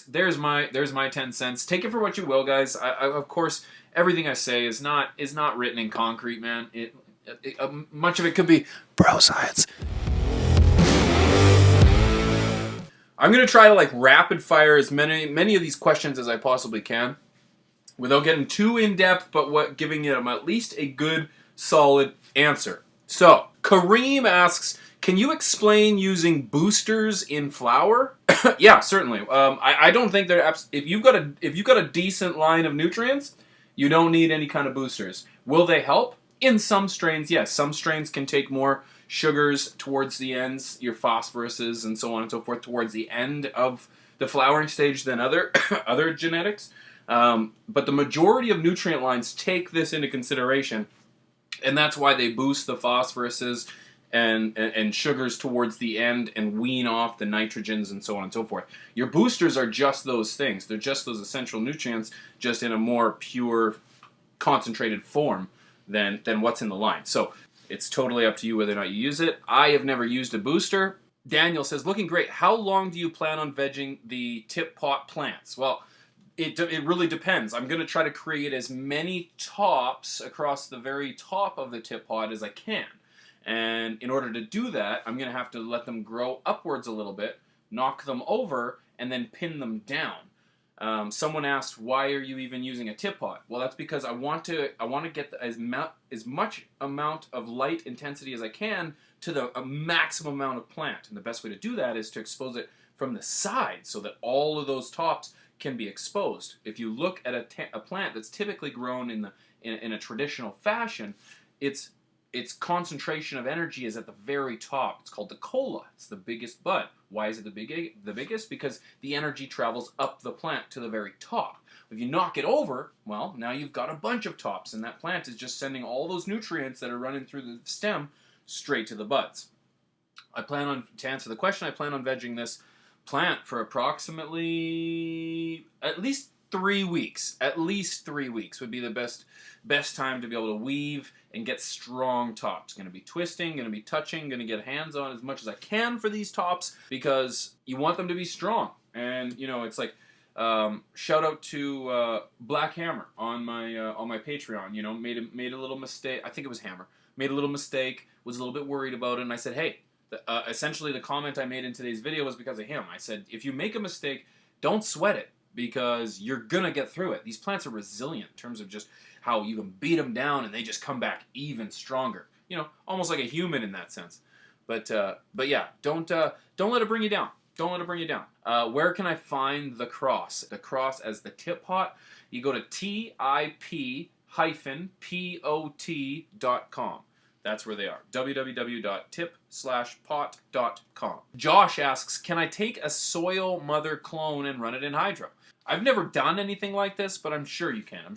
there's my 10 cents. Take it for what you will, guys. Of course, everything I say is not written in concrete, man. Much of it could be bro science. I'm gonna try to like rapid fire as many of these questions as I possibly can, without getting too in depth, but giving them at least a good, solid answer. So Kareem asks, can you explain using boosters in flower? Yeah, certainly. I don't think they're if you've got a decent line of nutrients, you don't need any kind of boosters. Will they help? In some strains, yes. Some strains can take more sugars towards the ends, your phosphoruses and so on and so forth, towards the end of the flowering stage than other other genetics. But the majority of nutrient lines take this into consideration, and that's why they boost the phosphoruses and sugars towards the end and wean off the nitrogens and so on and so forth. Your boosters are just those things. They're just those essential nutrients, just in a more pure, concentrated form than what's in the line. So it's totally up to you whether or not you use it. I have never used a booster. Daniel says, looking great. How long do you plan on vegging the tip pot plants? Well, it really depends. I'm going to try to create as many tops across the very top of the tip pot as I can. And in order to do that, I'm going to have to let them grow upwards a little bit, knock them over, and then pin them down. Someone asked, why are you even using a tip pot? Well, that's because I want to get as much amount of light intensity as I can to a maximum amount of plant. And the best way to do that is to expose it from the side so that all of those tops can be exposed. If you look at a plant that's typically grown in a traditional fashion, its concentration of energy is at the very top. It's called the cola. It's the biggest bud. Why is it the biggest? Because the energy travels up the plant to the very top. If you knock it over, well, now you've got a bunch of tops, and that plant is just sending all those nutrients that are running through the stem straight to the buds. To answer the question, I plan on vegging this plant for approximately at least 3 weeks. At least 3 weeks would be the best time to be able to weave and get strong tops. Going to be twisting, going to be touching, going to get hands on as much as I can for these tops because you want them to be strong. And it's like shout out to Black Hammer on my Patreon. Made a little mistake. I think it was Hammer. Made a little mistake. Was a little bit worried about it, and I said, hey. Essentially, the comment I made in today's video was because of him. I said, if you make a mistake, don't sweat it because you're going to get through it. These plants are resilient in terms of just how you can beat them down and they just come back even stronger. Almost like a human in that sense. But yeah, don't let it bring you down. Don't let it bring you down. Where can I find the cross? The cross as the tip pot. You go to tip-pot.com. That's where they are. www.tip/pot.com. Josh asks, can I take a soil mother clone and run it in hydro? I've never done anything like this, but I'm sure you can.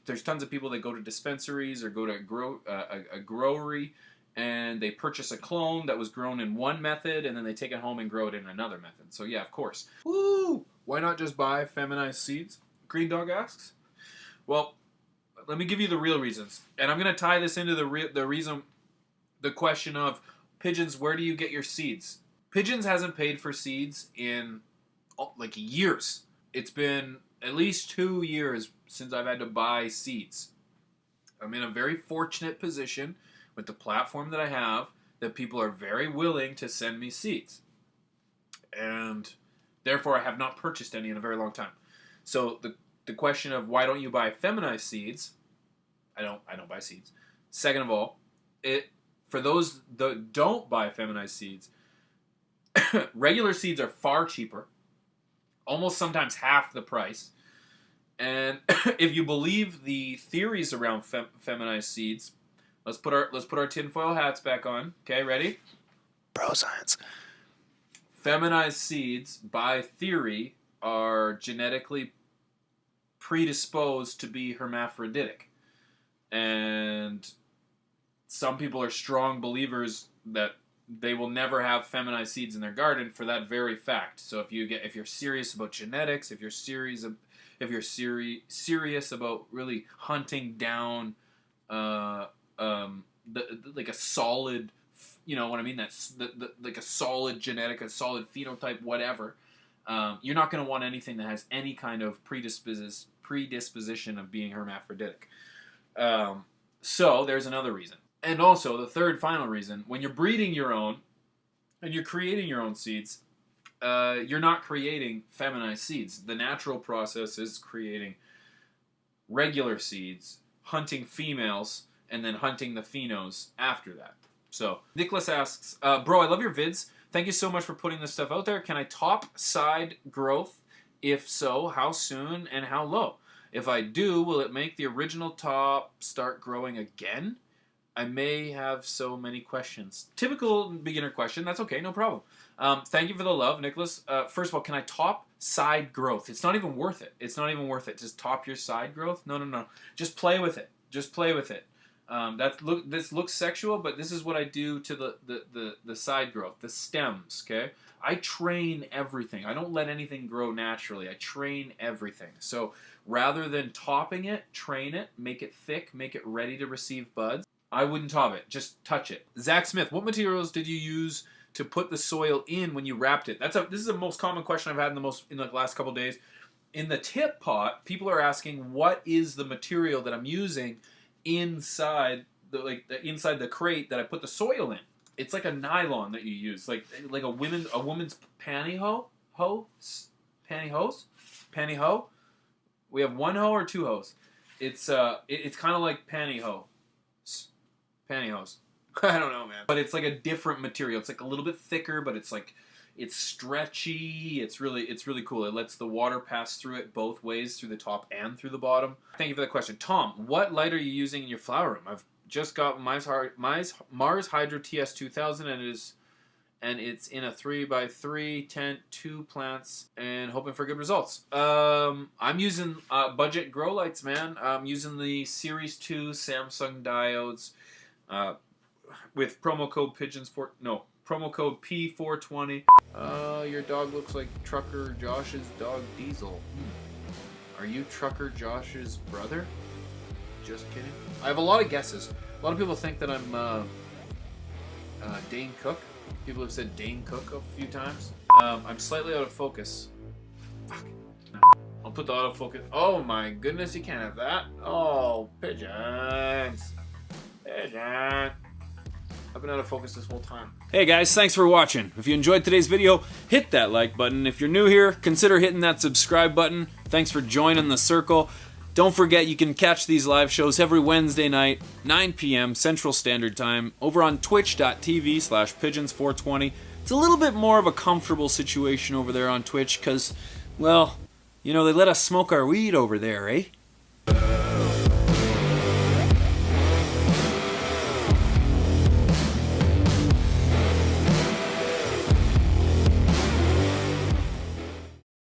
There's tons of people that go to dispensaries or go to a growery and they purchase a clone that was grown in one method and then they take it home and grow it in another method. So yeah, of course. Woo! Why not just buy feminized seeds? Green Dog asks. Well, let me give you the real reasons. And I'm going to tie this into the question of pigeons, where do you get your seeds? Pigeons hasn't paid for seeds in like years. It's been at least 2 years since I've had to buy seeds. I'm in a very fortunate position with the platform that I have that people are very willing to send me seeds. And therefore I have not purchased any in a very long time. So the question of why don't you buy feminized seeds? I don't buy seeds. Second of all, for those that don't buy feminized seeds, regular seeds are far cheaper, almost sometimes half the price. And if you believe the theories around feminized seeds, let's put our tinfoil hats back on. Okay, ready? Bro science. Feminized seeds, by theory, are genetically predisposed to be hermaphroditic. And some people are strong believers that they will never have feminized seeds in their garden for that very fact. So if you're serious about genetics, if you're serious about really hunting down like a solid, you know what I mean? That's like a solid genetic, a solid phenotype, whatever. you're not going to want anything that has any kind of predisposition of being hermaphroditic. So there's another reason. And also, the third final reason, when you're breeding your own and you're creating your own seeds, you're not creating feminized seeds. The natural process is creating regular seeds, hunting females, and then hunting the phenos after that. So, Nicholas asks, bro, I love your vids. Thank you so much for putting this stuff out there. Can I top side growth? If so, how soon and how low? If I do, will it make the original top start growing again? I may have so many questions. Typical beginner question. That's okay, no problem. Thank you for the love, Nicholas. First of all, can I top side growth? It's not even worth it. It's not even worth it. Just top your side growth? No. Just play with it. Just play with it. This looks sexual, but this is what I do to the side growth, the stems, okay? I train everything. I don't let anything grow naturally. I train everything. So rather than topping it, train it, make it thick, make it ready to receive buds. I wouldn't top it. Just touch it. Zach Smith, what materials did you use to put the soil in when you wrapped it? This is the most common question I've had in the last couple days. In the tip pot, people are asking, what is the material that I'm using inside inside the crate that I put the soil in? It's like a nylon that you use, like a woman's pantyhose. We have one hoe or two hoes. It's kind of like pantyhose. I don't know, man. But it's like a different material. It's like a little bit thicker, but it's stretchy. It's really cool. It lets the water pass through it both ways, through the top and through the bottom. Thank you for the question. Tom, what light are you using in your flower room? I've just got Mars Hydro TS2000 and it's in a 3x3 tent, 2 plants, and hoping for good results. I'm using budget grow lights, man. I'm using the Series 2 Samsung diodes with promo code promo code P420. Your dog looks like Trucker Josh's dog Diesel. Are you Trucker Josh's brother? Just kidding. I have a lot of guesses. A lot of people think that I'm Dane Cook. People have said Dane Cook a few times. I'm slightly out of focus. Fuck. I'll put the autofocus. Oh my goodness, you can't have that. Oh, pigeons. Pigeon. I've been out of focus this whole time. Hey guys, thanks for watching. If you enjoyed today's video, hit that like button. If you're new here, consider hitting that subscribe button. Thanks for joining the circle. Don't forget you can catch these live shows every Wednesday night, 9 p.m. Central Standard Time, over on twitch.tv/pigeons420. It's a little bit more of a comfortable situation over there on Twitch because, well, you know, they let us smoke our weed over there, eh?